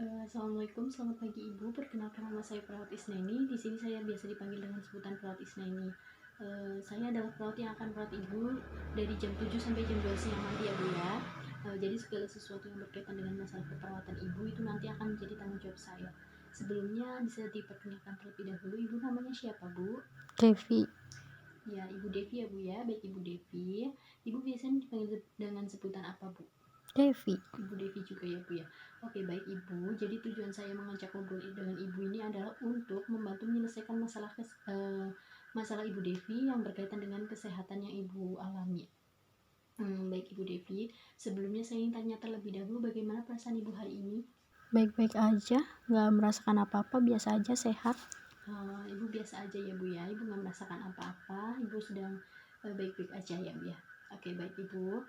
Assalamualaikum, selamat pagi Ibu. Perkenalkan nama saya Perawat Isnaini. Di sini saya biasa dipanggil dengan sebutan Perawat Isnaini. Saya adalah perawat yang akan merawat Ibu dari jam 7 sampai jam 2 siang nanti ya Bu ya. Jadi segala sesuatu yang berkaitan dengan masalah keperawatan Ibu itu nanti akan menjadi tanggung jawab saya. Sebelumnya bisa diperkenalkan terlebih dahulu, Ibu namanya siapa Bu? Devi. Ya, Ibu Devi ya Bu ya. Baik Ibu Devi. Ibu biasanya dipanggil dengan sebutan apa Bu? Devi. Ibu Devi juga ya Bu ya. Oke baik Ibu, jadi tujuan saya mengajak ngobrol dengan Ibu ini adalah untuk membantu menyelesaikan masalah Ibu Devi yang berkaitan dengan kesehatan yang Ibu alami. Baik Ibu Devi, sebelumnya saya ingin tanya terlebih dahulu bagaimana perasaan Ibu hari ini? Baik-baik aja, gak merasakan apa-apa, biasa aja, sehat. Ibu biasa aja ya Bu ya, Ibu nggak merasakan apa-apa, Ibu sedang baik-baik aja ya Bu ya. Oke baik Ibu.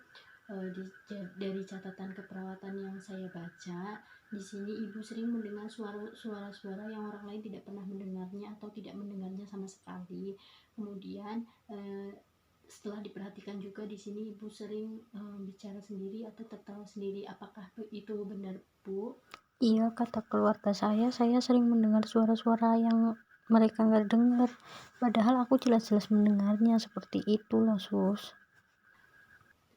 Dari catatan keperawatan yang saya baca, di sini Ibu sering mendengar suara-suara yang orang lain tidak pernah mendengarnya atau tidak mendengarnya sama sekali. Kemudian setelah diperhatikan juga di sini Ibu sering bicara sendiri atau tertawa sendiri. Apakah itu benar Bu? Iya, kata keluarga saya sering mendengar suara-suara yang mereka nggak dengar, padahal aku jelas-jelas mendengarnya. Seperti itu loh sus.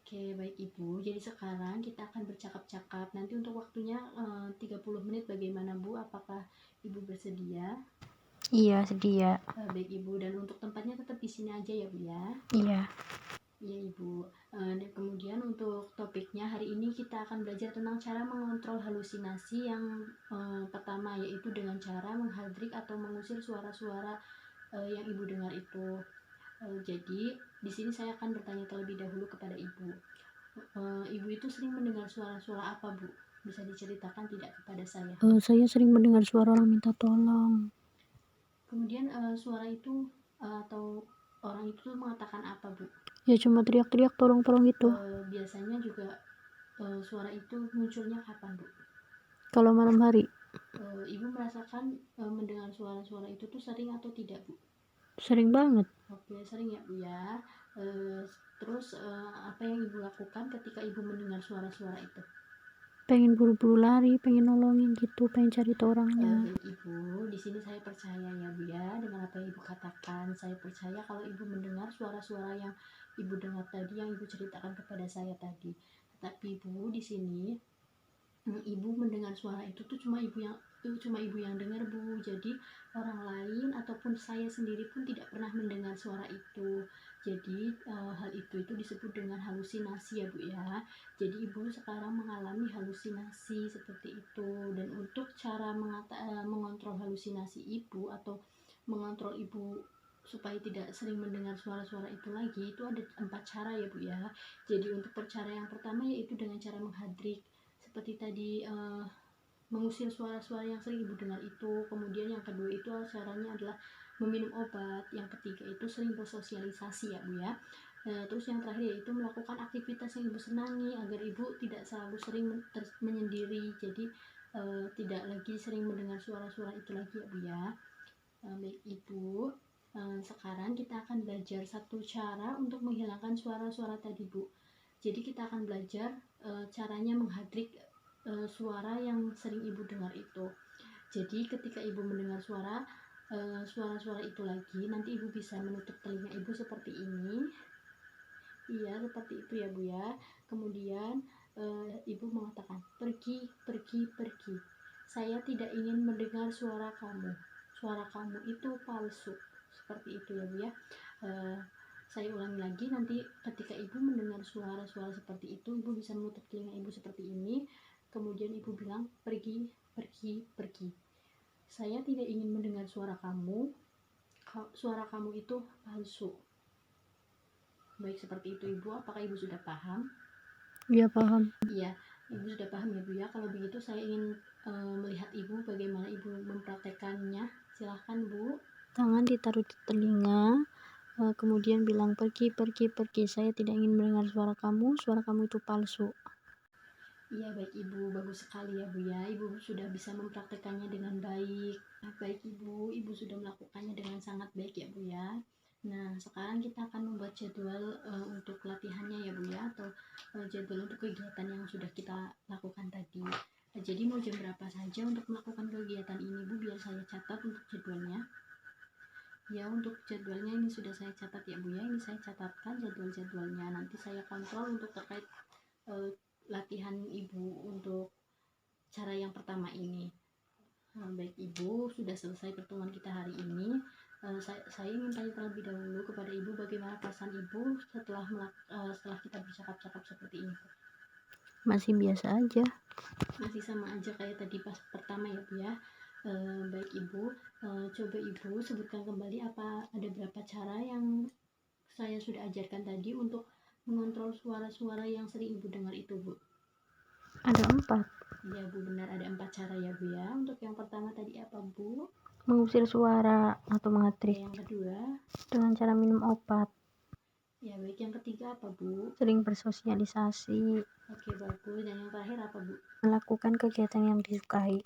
Oke, baik Ibu. Jadi sekarang kita akan bercakap-cakap. Nanti untuk waktunya 30 menit bagaimana Bu? Apakah Ibu bersedia? Iya, sedia. Baik Ibu, dan untuk tempatnya tetap di sini aja ya Bu ya. Iya. Iya Ibu. Dan kemudian untuk topiknya hari ini kita akan belajar tentang cara mengontrol halusinasi yang pertama, yaitu dengan cara menghadrik atau mengusir suara-suara yang Ibu dengar itu. Jadi di sini saya akan bertanya terlebih dahulu kepada Ibu. Ibu itu sering mendengar suara-suara apa Bu? Bisa diceritakan tidak kepada saya? Saya sering mendengar suara orang minta tolong. Kemudian suara itu atau orang itu mengatakan apa Bu? Ya cuma teriak-teriak tolong-tolong gitu. Biasanya juga suara itu munculnya kapan Bu? Kalau malam hari. Ibu merasakan mendengar suara-suara itu tuh sering atau tidak Bu? Sering banget. Oke, sering ya Bu ya. Terus apa yang Ibu lakukan ketika Ibu mendengar suara-suara itu? Pengen buru-buru lari, pengen nolongin gitu, pengen cari tahu orangnya. Baik Ibu, di sini saya percaya ya Bu ya dengan apa yang Ibu katakan. Saya percaya kalau Ibu mendengar suara-suara yang Ibu dengar tadi, yang Ibu ceritakan kepada saya tadi. Tetapi Bu, di sini Ibu mendengar suara itu tuh cuma ibu yang dengar Bu. Jadi orang lain ataupun saya sendiri pun tidak pernah mendengar suara itu. Jadi hal itu disebut dengan halusinasi ya Bu ya. Jadi Ibu sekarang mengalami halusinasi seperti itu. Dan untuk cara mengontrol halusinasi Ibu atau mengontrol Ibu supaya tidak sering mendengar suara-suara itu lagi, itu ada 4 cara ya Bu ya. Jadi untuk cara yang pertama yaitu dengan cara menghadrik seperti tadi mengusir suara-suara yang sering Ibu dengar itu. Kemudian yang kedua itu caranya adalah meminum obat. Yang ketiga itu sering bersosialisasi ya Bu ya. Terus yang terakhir yaitu melakukan aktivitas yang Ibu senangi agar Ibu tidak selalu sering menyendiri. Jadi tidak lagi sering mendengar suara-suara itu lagi ya Bu ya. Baik Ibu, sekarang kita akan belajar satu cara untuk menghilangkan suara-suara tadi Bu. Jadi kita akan belajar caranya menghadrik suara yang sering Ibu dengar itu. Jadi ketika Ibu mendengar suara-suara itu lagi, nanti Ibu bisa menutup telinga Ibu seperti ini. Iya, seperti itu ya Bu ya. Kemudian Ibu mengatakan, pergi, pergi, pergi. Saya tidak ingin mendengar suara kamu. Suara kamu itu palsu. Seperti itu ya Bu ya. Saya ulangi lagi, nanti ketika Ibu mendengar suara-suara seperti itu, Ibu bisa menutup telinga Ibu seperti ini. Kemudian Ibu bilang, pergi, pergi, pergi. Saya tidak ingin mendengar suara kamu. Suara kamu itu palsu. Baik, seperti itu Ibu. Apakah Ibu sudah paham? Iya, paham. Iya, Ibu sudah paham ya Bu ya. Kalau begitu saya ingin melihat Ibu bagaimana Ibu mempraktekannya. Silahkan Bu. Tangan ditaruh di telinga, kemudian bilang pergi, pergi, pergi. Saya tidak ingin mendengar suara kamu itu palsu. Iya baik Ibu, bagus sekali ya Bu ya. Ibu sudah bisa mempraktekannya dengan baik. Baik Ibu sudah melakukannya dengan sangat baik ya Bu ya. Nah sekarang kita akan membuat jadwal untuk latihannya ya Bu ya, atau jadwal untuk kegiatan yang sudah kita lakukan tadi. Jadi mau jam berapa saja untuk melakukan kegiatan ini Bu, biar saya catat untuk jadwalnya. Ya, untuk jadwalnya ini sudah saya catat ya Bu ya, ini saya catatkan jadwal-jadwalnya. Nanti saya kontrol untuk terkait latihan Ibu untuk cara yang pertama ini. Baik Ibu, sudah selesai pertemuan kita hari ini. Saya ingin tanya terlebih dahulu kepada Ibu, bagaimana perasaan Ibu setelah kita bercakap-cakap seperti ini? Masih biasa aja. Masih sama aja kayak tadi pas pertama ya Bu ya. Baik Ibu, coba Ibu sebutkan kembali apa ada berapa cara yang saya sudah ajarkan tadi untuk mengontrol suara-suara yang sering Ibu dengar itu Bu. Ada 4. Iya Bu, benar ada 4 cara ya Bu ya. Untuk yang pertama tadi apa Bu? Mengusir suara atau mengatrik. Yang kedua? Dengan cara minum obat. Ya baik, yang ketiga apa Bu? Sering bersosialisasi. Oke bagus, dan yang terakhir apa Bu? Melakukan kegiatan yang disukai.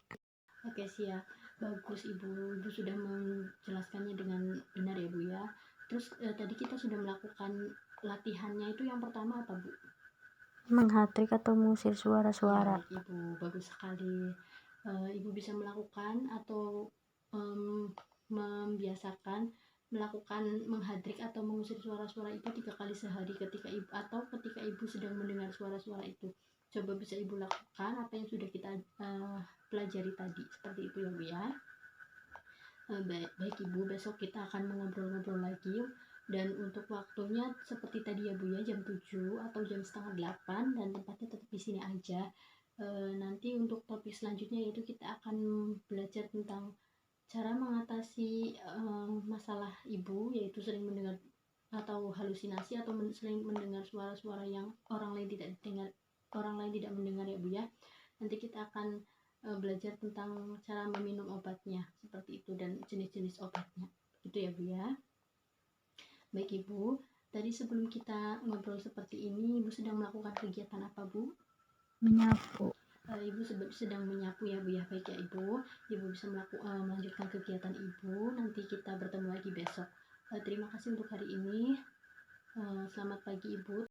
Oke siap, bagus Ibu sudah menjelaskannya dengan benar ya Bu ya. Terus tadi kita sudah melakukan latihannya, itu yang pertama apa Bu? Menghatrik atau mengusir suara-suara. Ya, Ibu bagus sekali. Ibu bisa melakukan atau membiasakan melakukan menghadrik atau mengusir suara-suara itu 3 kali sehari ketika Ibu sedang mendengar suara-suara itu. Coba bisa Ibu lakukan apa yang sudah kita pelajari tadi, seperti itu ya Bu ya. Baik Ibu, besok kita akan mengobrol-ngobrol lagi, dan untuk waktunya seperti tadi ya Bu ya, jam 7 atau jam setengah 8, dan tempatnya tetap di sini aja. Nanti untuk topik selanjutnya yaitu kita akan belajar tentang cara mengatasi masalah Ibu, yaitu sering mendengar atau halusinasi atau sering mendengar suara-suara yang orang lain tidak mendengar ya Bu ya. Nanti kita akan belajar tentang cara meminum obatnya seperti itu dan jenis-jenis obatnya. Itu ya Bu ya. Baik Ibu, tadi sebelum kita ngobrol seperti ini, Ibu sedang melakukan kegiatan apa Bu? Menyapu. Ibu sedang menyapu ya Bu ya. Baik ya Ibu, Ibu bisa melanjutkan kegiatan Ibu. Nanti kita bertemu lagi besok. Terima kasih untuk hari ini. Selamat pagi Ibu.